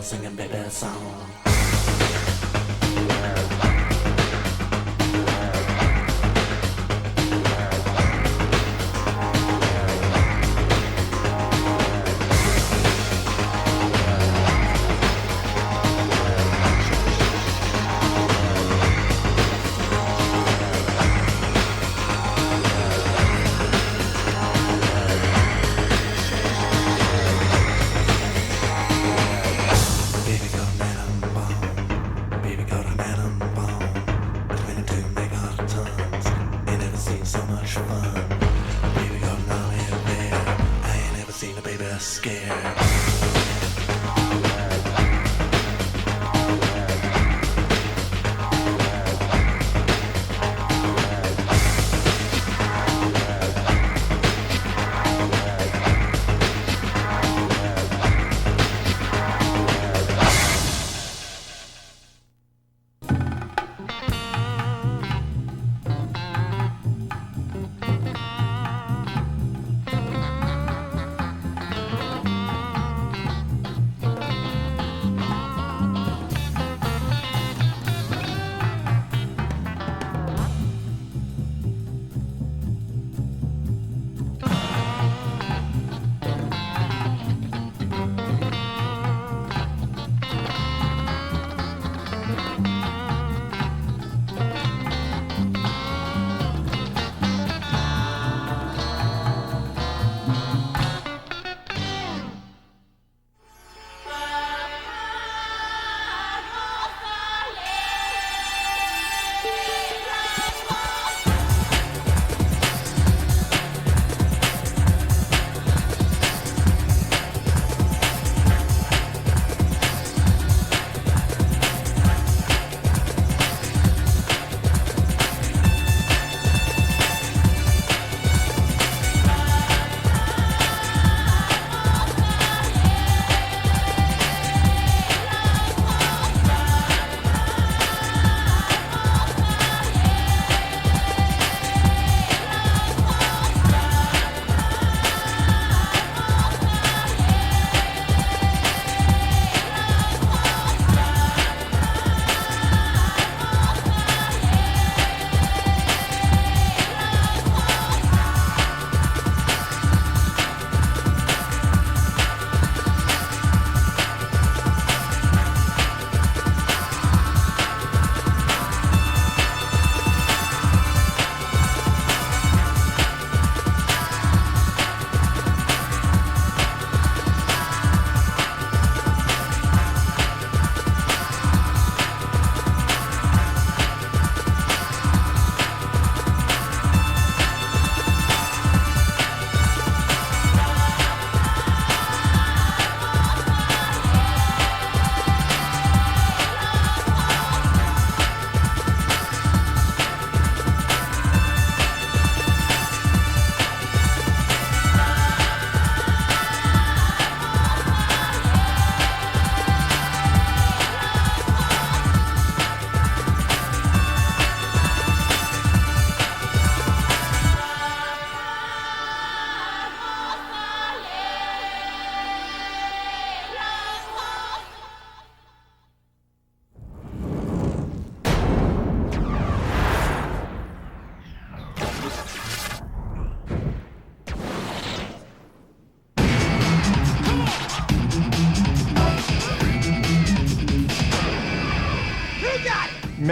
singing baby song.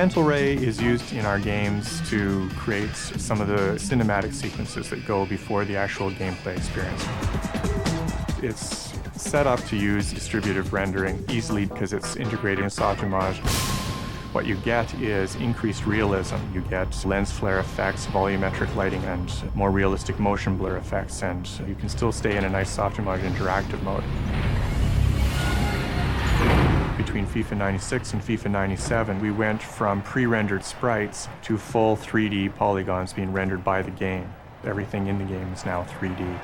Mental Ray is used in our games to create some of the cinematic sequences that go before the actual gameplay experience. It's set up to use distributive rendering easily because it's integrated in Softimage. What you get is increased realism. You get lens flare effects, volumetric lighting, and more realistic motion blur effects, and you can still stay in a nice Softimage interactive mode. Between FIFA 96 and FIFA 97, we went from pre-rendered sprites to full 3D polygons being rendered by the game. Everything in the game is now 3D.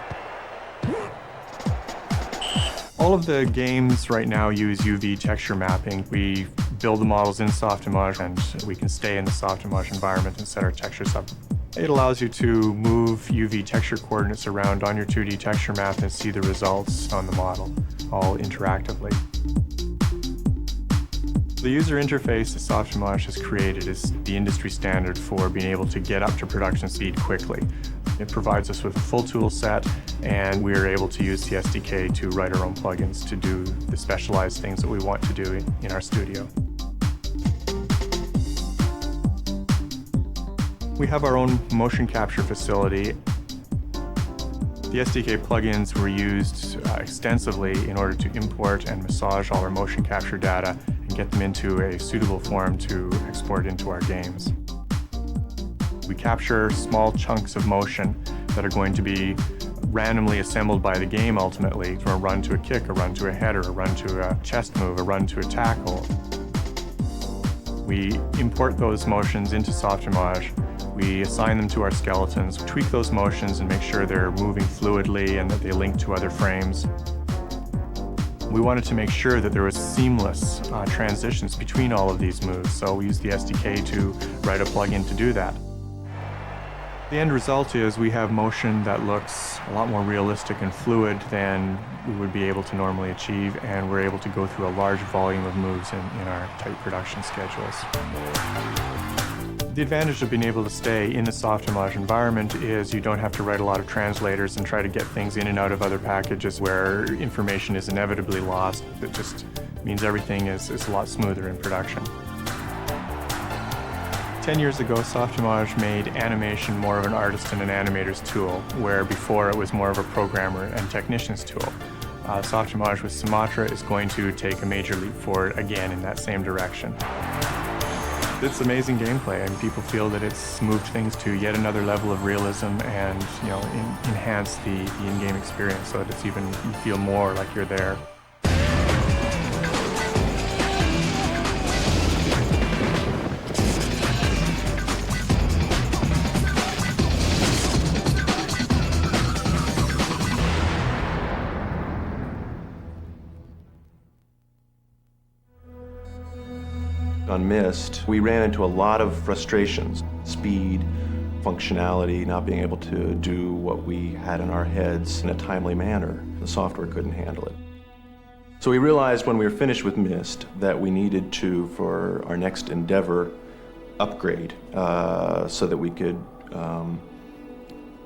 All of the games right now use UV texture mapping. We build the models in Softimage, and we can stay in the Softimage environment and set our textures up. It allows you to move UV texture coordinates around on your 2D texture map and see the results on the model, all interactively. The user interface that Softimage has created is the industry standard for being able to get up to production speed quickly. It provides us with a full tool set, and we are able to use the SDK to write our own plugins to do the specialized things that we want to do in our studio. We have our own motion capture facility. The SDK plugins were used extensively in order to import and massage all our motion capture data and get them into a suitable form to export into our games. We capture small chunks of motion that are going to be randomly assembled by the game ultimately, from a run to a kick, a run to a header, a run to a chest move, a run to a tackle. We import those motions into Softimage. We assign them to our skeletons, tweak those motions and make sure they're moving fluidly and that they link to other frames. We wanted to make sure that there was seamless transitions between all of these moves, so we used the SDK to write a plugin to do that. The end result is we have motion that looks a lot more realistic and fluid than we would be able to normally achieve, and we're able to go through a large volume of moves in our tight production schedules. The advantage of being able to stay in the Softimage environment is you don't have to write a lot of translators and try to get things in and out of other packages where information is inevitably lost. It just means everything is a lot smoother in production. 10 years ago, Softimage made animation more of an artist and an animator's tool, where before it was more of a programmer and technician's tool. Softimage with Sumatra is going to take a major leap forward again in that same direction. It's amazing gameplay, and people feel that it's moved things to yet another level of realism and, enhanced the in-game experience so that it's even, you feel more like you're there. On Myst, we ran into a lot of frustrations. Speed, functionality, not being able to do what we had in our heads in a timely manner. The software couldn't handle it. So we realized when we were finished with Myst that we needed to, for our next endeavor, upgrade so that we could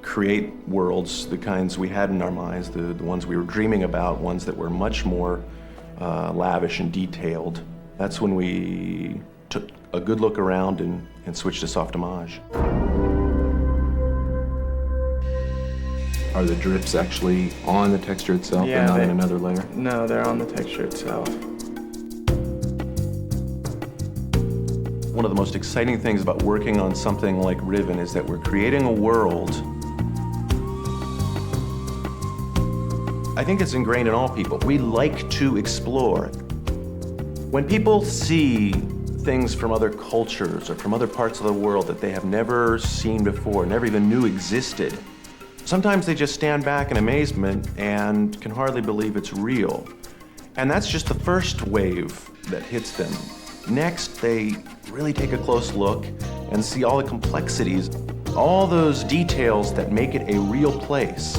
create worlds, the kinds we had in our minds, the ones we were dreaming about, ones that were much more lavish and detailed. That's when we took a good look around and switched to Softimage. Are the drips actually on the texture itself and not in another layer? No, they're on the texture itself. One of the most exciting things about working on something like Riven is that we're creating a world. I think it's ingrained in all people. We like to explore. When people see things from other cultures or from other parts of the world that they have never seen before, never even knew existed, sometimes they just stand back in amazement and can hardly believe it's real. And that's just the first wave that hits them. Next, they really take a close look and see all the complexities, all those details that make it a real place.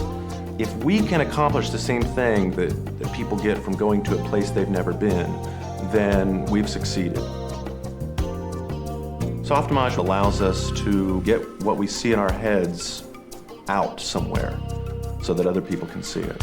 If we can accomplish the same thing that people get from going to a place they've never been, then we've succeeded. Softimage allows us to get what we see in our heads out somewhere so that other people can see it.